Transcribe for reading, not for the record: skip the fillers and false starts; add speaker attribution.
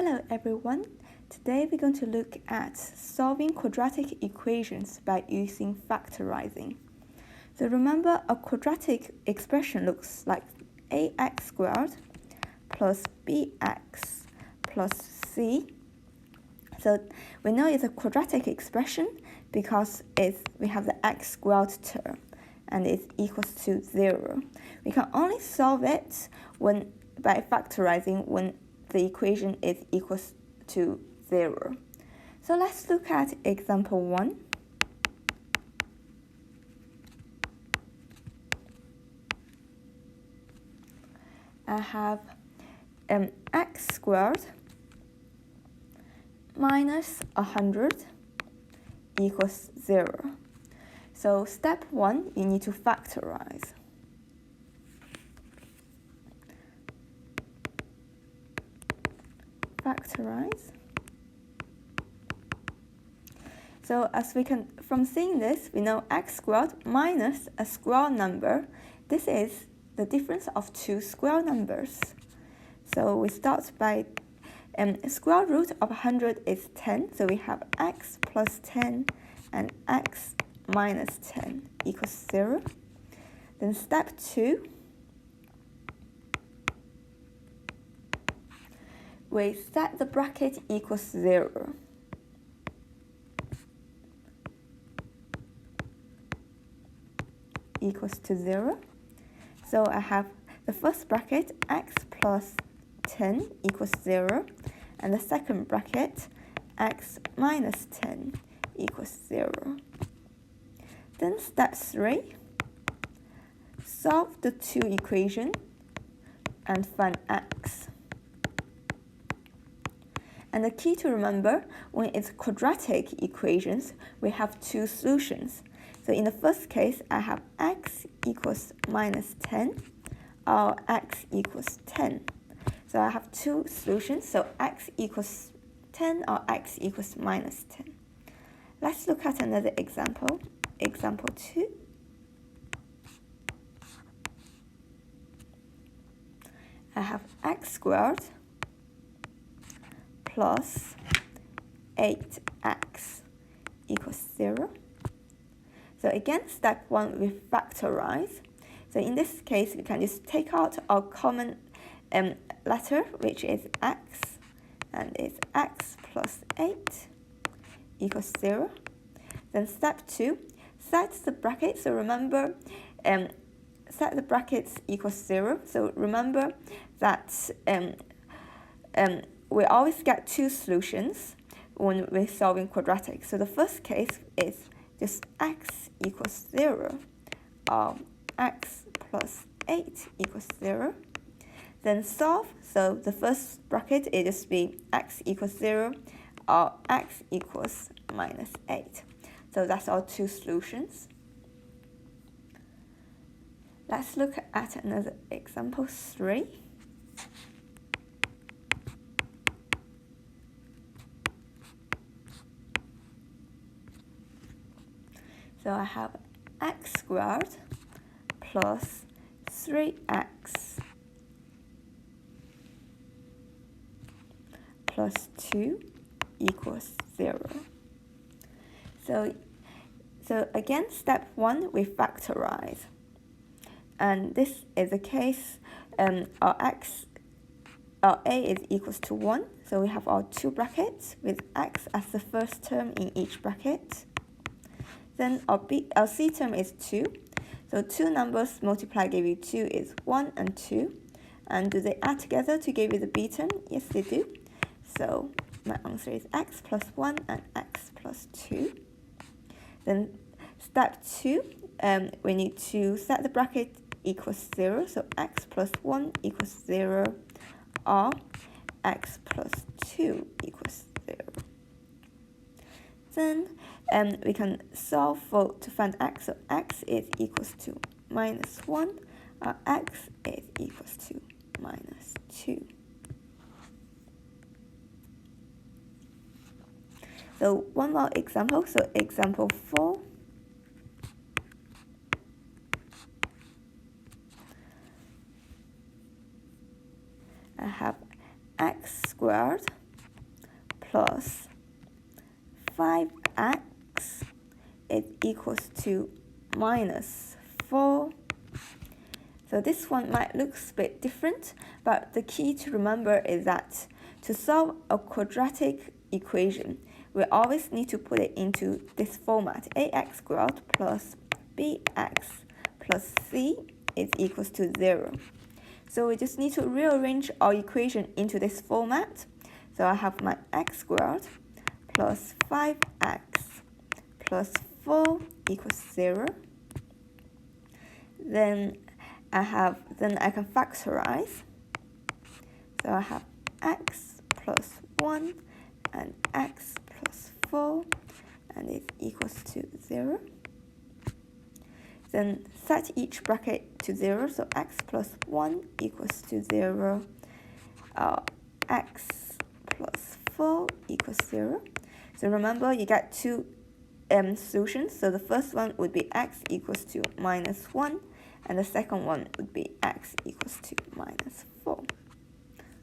Speaker 1: Hello everyone. Today we're going to look at solving quadratic equations by using factorizing. So remember, a quadratic expression looks like ax squared plus bx plus c. So we know it's a quadratic expression because we have the x squared term and it's equals to 0. We can only solve it by factorizing when the equation is equals to 0. So let's look at example 1. I have x squared minus 100 equals 0. So step 1, you need to factorize. So as we can, from seeing this, we know x squared minus a square number. This is the difference of two square numbers. So we start by square root of 100 is 10. So we have x plus 10 and x minus 10 equals 0. Then step 2, we set the bracket equals 0. Equals to 0. So I have the first bracket, x plus 10 equals 0, and the second bracket, x minus 10 equals 0. Then step 3, solve the two equations and find x. And the key to remember, when it's quadratic equations, we have two solutions. So in the first case, I have x equals minus 10 or x equals 10. So I have two solutions, so x equals 10 or x equals minus 10. Let's look at another example. Example 2. I have x squared plus 8x equals 0. So again, step 1, we factorize. So in this case, we can just take out our common letter, which is x, and it's x plus 8 equals 0. Then step 2, set the bracket. So remember, set the brackets equals 0. So remember that we always get two solutions when we're solving quadratic. So the first case is just x equals 0, or x plus 8 equals 0. Then solve, so the first bracket, it just be x equals 0, or x equals minus 8. So that's our two solutions. Let's look at another example 3. So I have x squared plus 3x plus 2 equals 0. So again, step 1, we factorize. And this is the case, our a is equals to 1. So we have our two brackets with x as the first term in each bracket. Then our c term is 2. So two numbers multiplied give you 2 is 1 and 2. And do they add together to give you the b term? Yes, they do. So my answer is x plus 1 and x plus 2. Then step 2, we need to set the bracket equals 0. So x plus 1 equals 0, or x plus 2 equals 0. Then we can solve to find x. So x is equals to minus 1, or x is equals to minus 2. So one more example. So example 4. I have x squared plus 5x is equals to minus 4. So this one might look a bit different, but the key to remember is that to solve a quadratic equation, we always need to put it into this format. ax squared plus bx plus c is equals to 0. So we just need to rearrange our equation into this format. So I have my x squared plus 5x plus 4 equals 0. Then I can factorize. So I have x plus 1 and x plus 4, and it equals to 0. Then set each bracket to 0, so x plus 1 equals to 0, x plus 4 equals 0. So remember, you get two solutions. So the first one would be x equals to minus 1, and the second one would be x equals to minus 4.